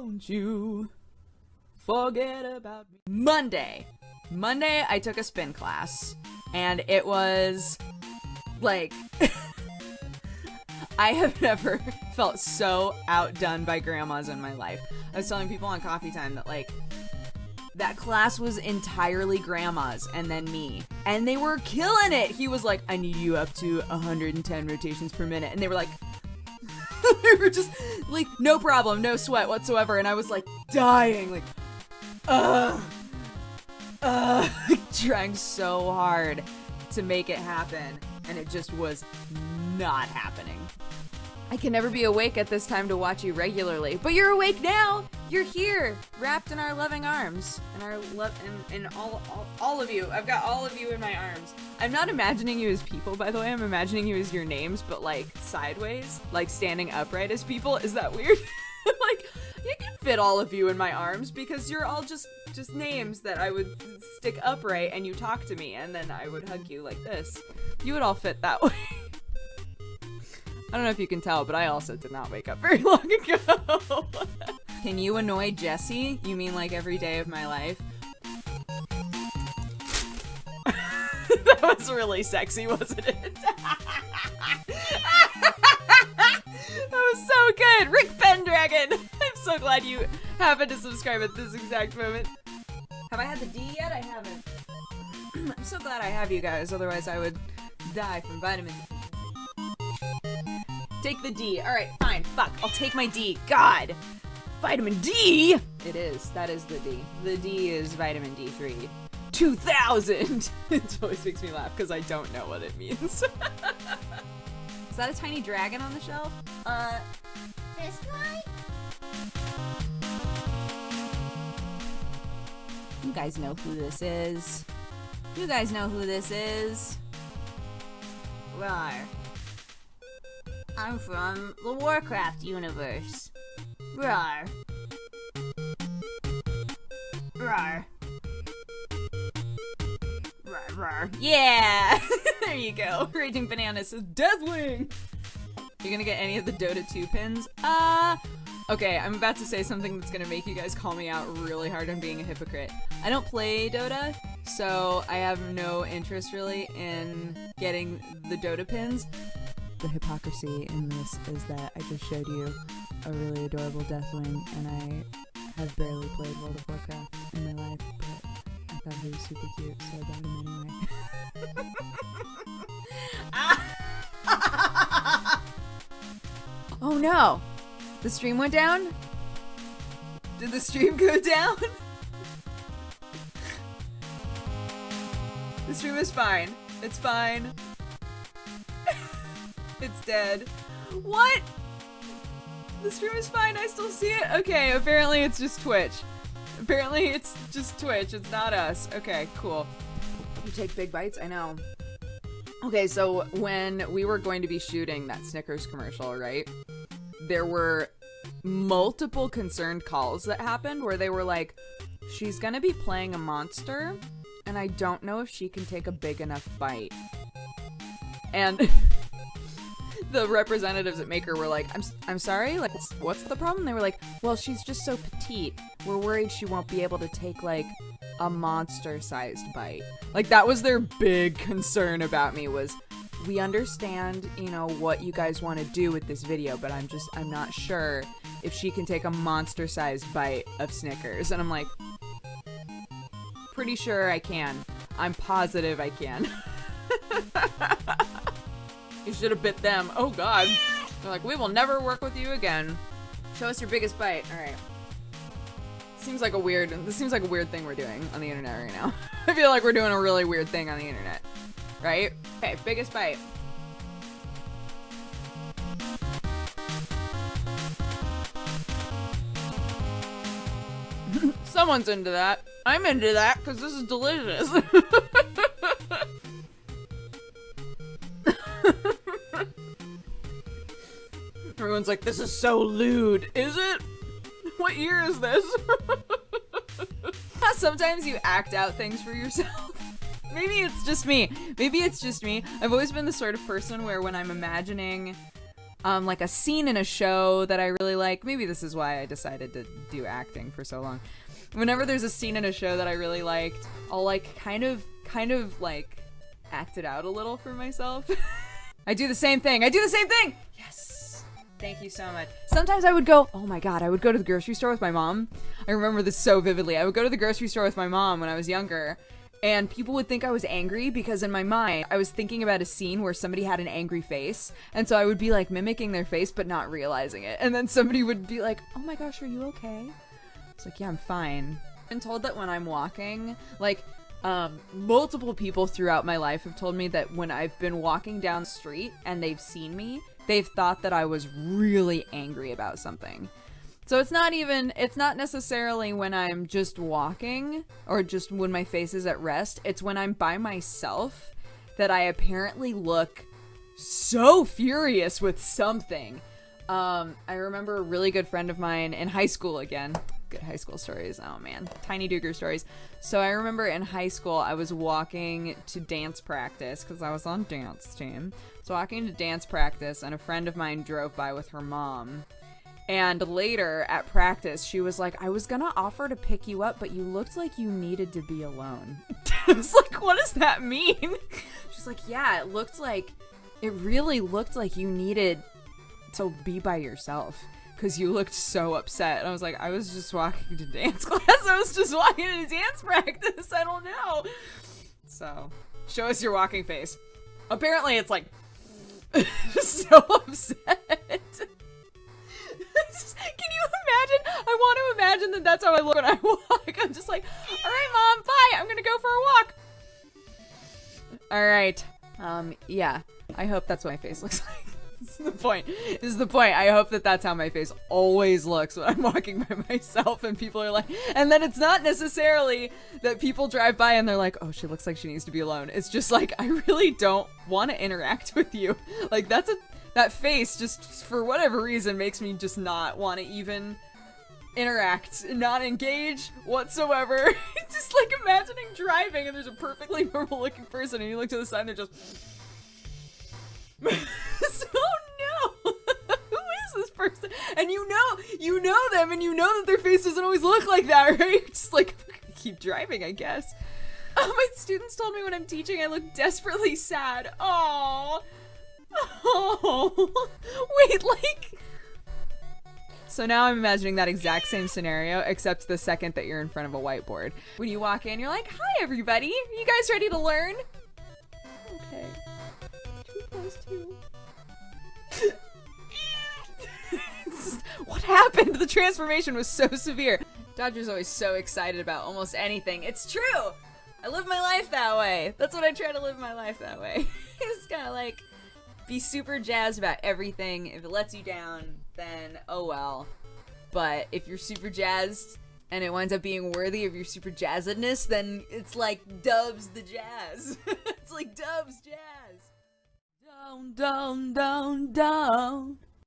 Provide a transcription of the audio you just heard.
Don't you forget about me. Monday, I took a spin class, and it was, like, I have never felt so outdone by grandmas in my life. I was telling people on coffee time that, like, that class was entirely grandmas and then me. And they were killing it. He was like, I need you up to 110 rotations per minute. And they were like, they were just like, no problem, no sweat whatsoever. And I was like dying, like, trying so hard to make it happen. And it just was not happening. I can never be awake at this time to watch you regularly, but you're awake now. You're here, wrapped in our loving arms, and our and all of you. I've got all of you in my arms. I'm not imagining you as people, by the way. I'm imagining you as your names, but like sideways, like standing upright as people. Is that weird? Like, you can fit all of you in my arms because you're all just names that I would stick upright, and you talk to me, and then I would hug you like this. You would all fit that way. I don't know if you can tell, but I also did not wake up very long ago. Can you annoy Jesse? You mean like every day of my life? That was really sexy, wasn't it? That was so good! Rick Pendragon! I'm so glad you happened to subscribe at this exact moment. Have I had the D yet? I haven't. I'm so glad I have you guys, otherwise I would die from vitamin D. Take the D. Alright, fine. Fuck. I'll take my D. God! Vitamin D! It is. That is the D. The D is vitamin D3. 2000! It always makes me laugh because I don't know what it means. Is that a tiny dragon on the shelf? This guy? You guys know who this is. You guys know who this is. Rawr. I'm from the Warcraft universe. Rawr. Rawr. Rawr, rawr. Yeah! There you go. Raging Banana says, Deathwing! You gonna get any of the Dota 2 pins? Okay, I'm about to say something that's gonna make you guys call me out really hard on being a hypocrite. I don't play Dota, so I have no interest really in getting the Dota pins. The hypocrisy in this is that I just showed you a really adorable Deathwing, and I have barely played World of Warcraft in my life, but I thought he was super cute, so I bought him anyway. Oh no! The stream went down? Did the stream go down? The stream is fine. It's fine. It's dead. What? The stream is fine, I still see it? Okay, apparently it's just Twitch. Apparently it's just Twitch, it's not us. Okay, cool. You take big bites? I know. Okay, so when we were going to be shooting that Snickers commercial, right? There were multiple concerned calls that happened where they were like, she's gonna be playing a monster, and I don't know if she can take a big enough bite. And the representatives at Maker were like, I'm sorry, like, what's the problem? They were like, well, she's just so petite. We're worried she won't be able to take, like, a monster-sized bite. Like, that was their big concern about me was, we understand, you know, what you guys want to do with this video, but I'm not sure if she can take a monster-sized bite of Snickers. And I'm like, pretty sure I can. I'm positive I can. You should have bit them. Oh god. They're like, we will never work with you again. Show us your biggest bite. Alright. This seems like a weird thing we're doing on the internet right now. I feel like we're doing a really weird thing on the internet. Right? Okay, biggest bite. Someone's into that. I'm into that because this is delicious. Everyone's like, this is so lewd. Is it? What year is this? Sometimes you act out things for yourself. Maybe it's just me. Maybe it's just me. I've always been the sort of person where when I'm imagining like a scene in a show that I really like. Maybe this is why I decided to do acting for so long. Whenever there's a scene in a show that I really liked, I'll like kind of like act it out a little for myself. I do the same thing. Yes. Thank you so much. Sometimes I would go, oh my God, I would go to the grocery store with my mom. I remember this so vividly. I would go to the grocery store with my mom when I was younger, and people would think I was angry because in my mind, I was thinking about a scene where somebody had an angry face. And so I would be like mimicking their face, but not realizing it. And then somebody would be like, oh my gosh, are you okay? It's like, yeah, I'm fine. I've been told that when I'm walking, like, multiple people throughout my life have told me that when I've been walking down the street and they've seen me, they've thought that I was really angry about something. So it's not necessarily when I'm just walking or just when my face is at rest. It's when I'm by myself that I apparently look so furious with something. I remember a really good friend of mine in high school again. Good high school stories. Oh man, tiny Dooger stories. So I remember in high school I was walking to dance practice because I was on dance team. So walking to dance practice and a friend of mine drove by with her mom. And later at practice, she was like, I was gonna offer to pick you up, but you looked like you needed to be alone. I was like, what does that mean? She's like, yeah, it really looked like you needed to be by yourself because you looked so upset. And I was like, I was just walking to dance class. I was just walking to dance practice. I don't know. So, show us your walking face. Apparently it's like, so upset. Can you imagine? I want to imagine that that's how I look when I walk. I'm just like, all right, Mom, bye. I'm going to go for a walk. All right. Yeah. I hope that's what my face looks like. This is the point. I hope that that's how my face always looks when I'm walking by myself and people are like, and then it's not necessarily that people drive by and they're like, oh, she looks like she needs to be alone. It's just like, I really don't want to interact with you. Like that face just for whatever reason makes me just not want to even interact, not engage whatsoever. Just like imagining driving and there's a perfectly normal looking person and you look to the side and they're just so no. Who is this person? And you know them and you know that their face doesn't always look like that, right? You're just like, keep driving, I guess. My students told me when I'm teaching I look desperately sad. Aww. Oh, wait, like... So now I'm imagining that exact same scenario, except the second that you're in front of a whiteboard. When you walk in, you're like, hi, everybody. You guys ready to learn? Okay. 2 + 2. What happened? The transformation was so severe. Dodger's always so excited about almost anything. It's true. I live my life that way. That's what I try to live my life that way. It's kind of like... be super jazzed about everything. If it lets you down, then oh well. But if you're super jazzed and it winds up being worthy of your super jazzedness, then it's like Dubs the jazz. It's like Dubs jazz. Down, down, down, down.